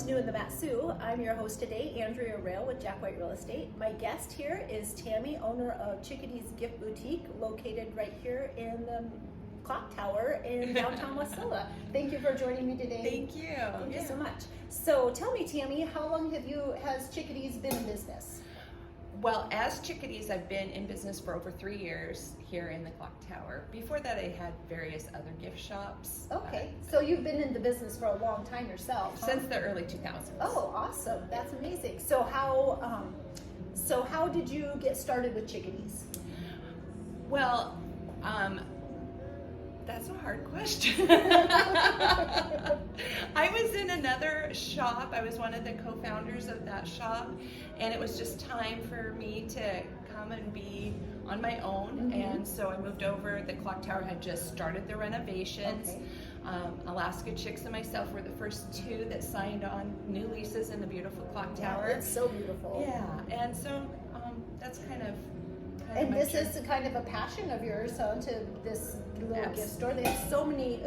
What's New in the Matsu. I'm your host today, Andrea Rail with Jack White Real Estate. My guest here is Tammy, owner of Chickadees Gift Boutique, located right here in the clock tower in downtown Wasilla. Thank you for joining me today. Thank you. Thank you so much. So tell me, Tammy, how long has Chickadees been in business? Well, as Chickadees, I've been in business for over 3 years here in the clock tower. Before that, I had various other gift shops. Okay, so you've been in the business for a long time yourself, huh? Since the early 2000s. Oh, awesome. That's amazing. So how did you get started with Chickadees? Well, that's a hard question. I was in another shop. I was one of the co-founders of that shop, and it was just time for me to come and be on my own. And so I moved over. The clock tower had just started the renovations. Okay. Alaska Chicks and myself were the first two that signed on new leases in the beautiful clock tower. Yeah, it's so beautiful. Yeah, and so that's kind of and this is kind of a passion of yours, to this little gift store. They have so many,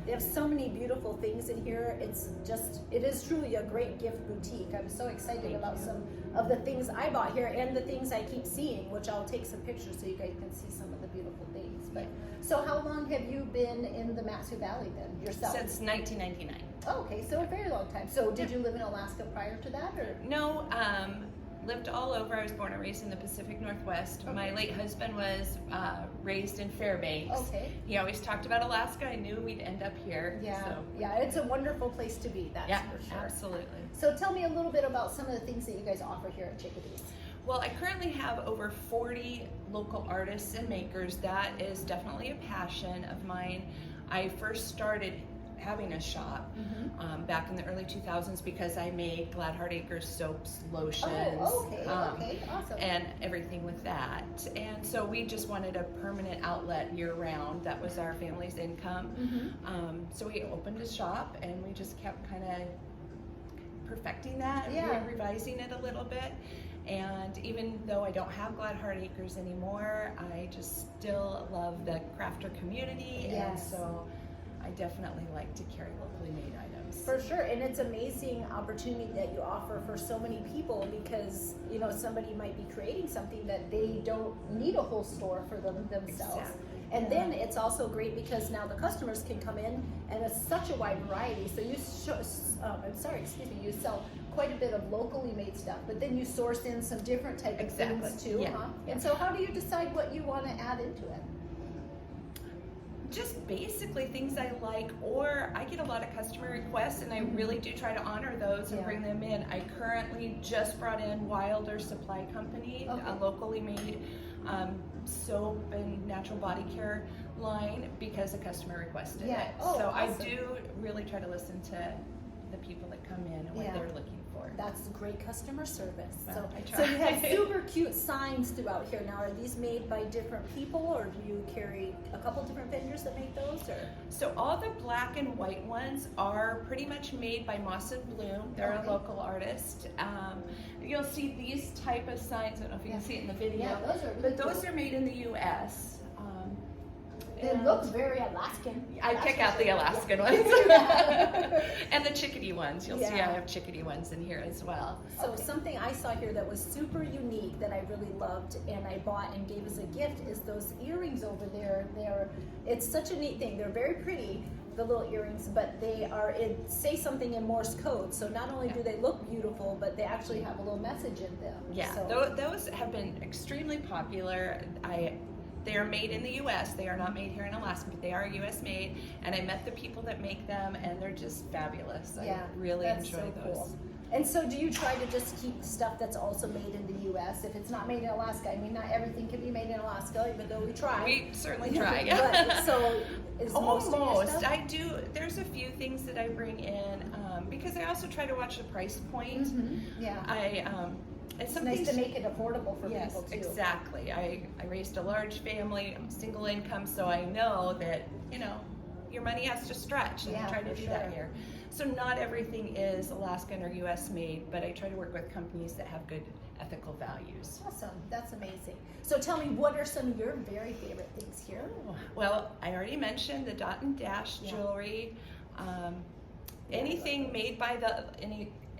they have so many beautiful things in here. It is truly a great gift boutique. I'm so excited about some of the things I bought here and the things I keep seeing, which I'll take some pictures so you guys can see some of the beautiful things. But so how long have you been in the Matsu Valley then, yourself? Since 1999. Oh, okay, so a very long time. So did you live in Alaska prior to that, or? No, lived all over. I was born and raised in the Pacific Northwest. Okay. My late husband was raised in Fairbanks. Okay. He always talked about Alaska. I knew we'd end up here. Yeah, so. Yeah, it's a wonderful place to be, that's for sure. Absolutely. So tell me a little bit about some of the things that you guys offer here at Chickadees. Well, I currently have over 40 local artists and makers. That is definitely a passion of mine. I first started having a shop back in the early 2000s because I made Glad Heart Acres soaps, lotions, okay, awesome. and everything with that. And so we just wanted a permanent outlet year round. That was our family's income. So we opened a shop and we just kept kind of perfecting that, revising it a little bit. And even though I don't have Glad Heart Acres anymore, I just still love the crafter community. And so I definitely like to carry locally made items. For sure, and it's amazing opportunity that you offer for so many people because, somebody might be creating something that they don't need a whole store for themselves. Exactly. And then it's also great because now the customers can come in and it's such a wide variety. So you you sell quite a bit of locally made stuff, but then you source in some different type of things too, huh? And so how do you decide what you want to add into it? Just basically things I like, or I get a lot of customer requests and I really do try to honor those and bring them in. I currently just brought in Wilder Supply Company, a locally made soap and natural body care line because a customer requested it. So awesome. I do really try to listen to the people that come in and what they're looking for. That's great customer service. Well, so you have super cute signs throughout here. Now, are these made by different people, or do you carry a couple different vendors that make those? Or so all the black and white ones are pretty much made by Moss and Bloom. They're a local artist. You'll see these type of signs. I don't know if you can see it in the video. Yeah, those are really but those are made in the U.S. They look very Alaskan. I pick out the Alaskan ones. And the chickadee ones. You'll see I have chickadee ones in here as well. So something I saw here that was super unique that I really loved and I bought and gave as a gift is those earrings over there. It's such a neat thing. They're very pretty, the little earrings, but they say something in Morse code. So not only do they look beautiful, but they actually have a little message in them. Yeah, so. Those have been extremely popular. They are made in the U.S. They are not made here in Alaska, but they are U.S. made. And I met the people that make them, and they're just fabulous. I really enjoy those. Cool. And so do you try to just keep stuff that's also made in the U.S. if it's not made in Alaska? I mean, not everything can be made in Alaska, even though we try. We certainly try, But, so is almost. Most of your stuff? I do. There's a few things that I bring in because I also try to watch the price point. It's nice to make it affordable for people too. Exactly. I raised a large family. I'm single income, so I know that your money has to stretch, and I try to do that here. So not everything is Alaskan or U.S. made, but I try to work with companies that have good ethical values. Awesome. That's amazing. So tell me, what are some of your very favorite things here? Well, I already mentioned the dot and dash jewelry. anything made by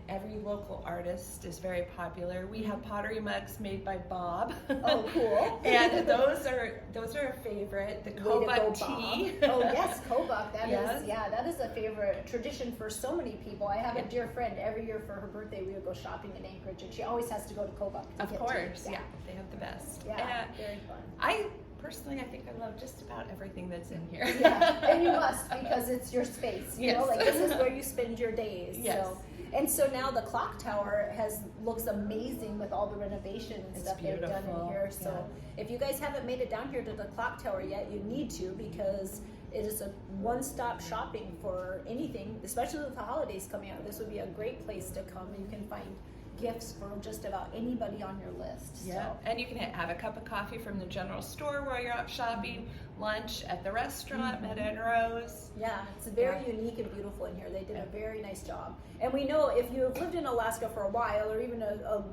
every local artist is very popular. We have pottery mugs made by Bob. Oh, cool. And those are a favorite. The Kobuk tea. Oh yes, Kobuk. That Yes. is, that is a favorite tradition for so many people. I have a dear friend. Every year for her birthday, we would go shopping in Anchorage, and she always has to go to Kobuk. To Of get course, tea. yeah, they have the best. Yeah, very fun. Personally, I think I love just about everything that's in here. Yeah, and you must, because it's your space. You know, Yes. like this is where you spend your days. Yes. So now the clock tower looks amazing with all the renovation and It's stuff they've done in beautiful. here. So if you guys haven't made it down here to the clock tower yet, you need to, because it is a one-stop shopping for anything, especially with the holidays coming up. This would be a great place to come. You can find gifts for just about anybody on your list. Yeah, So. and you can have a cup of coffee from the general store while you're out shopping, lunch at the restaurant, Meta and Rose. Yeah, it's very unique and beautiful in here. They did a very nice job. And we know if you have lived in Alaska for a while, or even a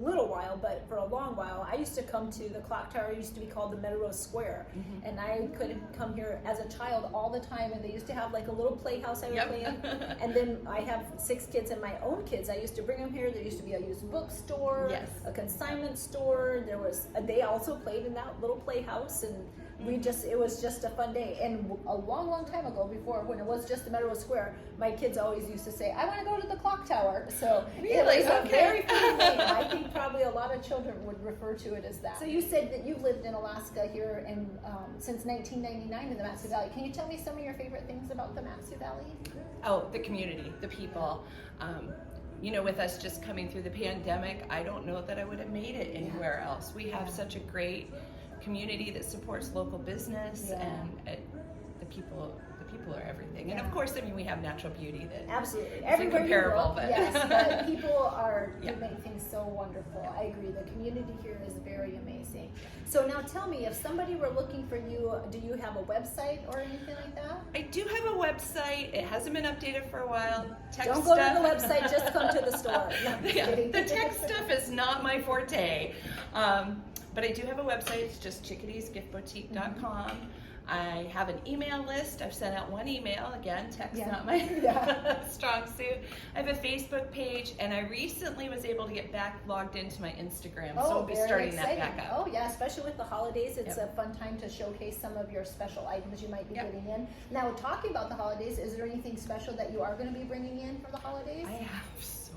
little while, but for a long while, I used to come to the clock tower. It used to be called the Meta Rose Square. And I could come here as a child all the time, and they used to have like a little playhouse I would play in. And then I have 6 kids and my own kids. I used to bring them here. There used to be a used bookstore, a consignment store. They also played in that little playhouse, and it was just a fun day. And a long, long time ago, before when it was just the Meadow Square, my kids always used to say, "I want to go to the clock tower." So it was a very fun name. I think probably a lot of children would refer to it as that. So you said that you've lived in Alaska here since 1999 in the Matsu Valley. Can you tell me some of your favorite things about the Matsu Valley? Oh, the community, the people. With us just coming through the pandemic, I don't know that I would have made it anywhere else. We have such a great community that supports local business, and the people are everything. And of course, we have natural beauty that absolutely everywhere incomparable, you look, yes, but people do make things so wonderful. I agree. The community here is very amazing. So now tell me, if somebody were looking for you, do you have a website or anything like that? I do have a website. It hasn't been updated for a while. Don't go to the website, just come to the store. The tech stuff is not my forte. But I do have a website. It's just chickadeesgiftboutique.com. I have an email list. I've sent out one email. Again, text not my strong suit. I have a Facebook page, and I recently was able to get back logged into my Instagram, so we'll be starting that back up. Oh yeah, especially with the holidays, it's a fun time to showcase some of your special items you might be getting in. Now, talking about the holidays, is there anything special that you are going to be bringing in for the holidays? I have so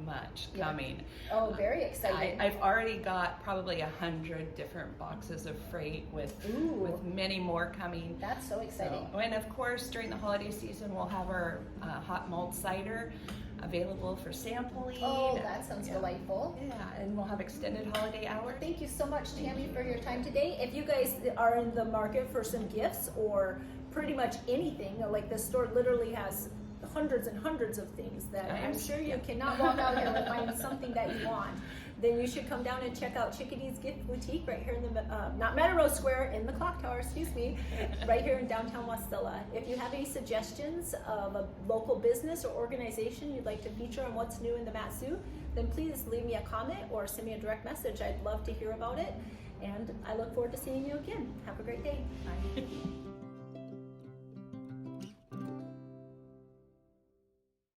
much coming. Oh, very exciting. I've already got probably 100 different boxes of freight with many more coming. That's so exciting. And of course, during the holiday season, we'll have our hot mulled cider available for sampling. Oh, that sounds delightful. Yeah, and we'll have extended holiday hours. Thank you so much, Tammy, for your time today. If you guys are in the market for some gifts or pretty much anything, like this store literally has hundreds and hundreds of things that I'm sure you cannot walk out here and find something that you want, then you should come down and check out Chickadees Gift Boutique right here in the, not Meadow Rose Square, in the clock tower, right here in downtown Wasilla. If you have any suggestions of a local business or organization you'd like to feature on what's new in the Matsu, then please leave me a comment or send me a direct message. I'd love to hear about it. And I look forward to seeing you again. Have a great day. Bye.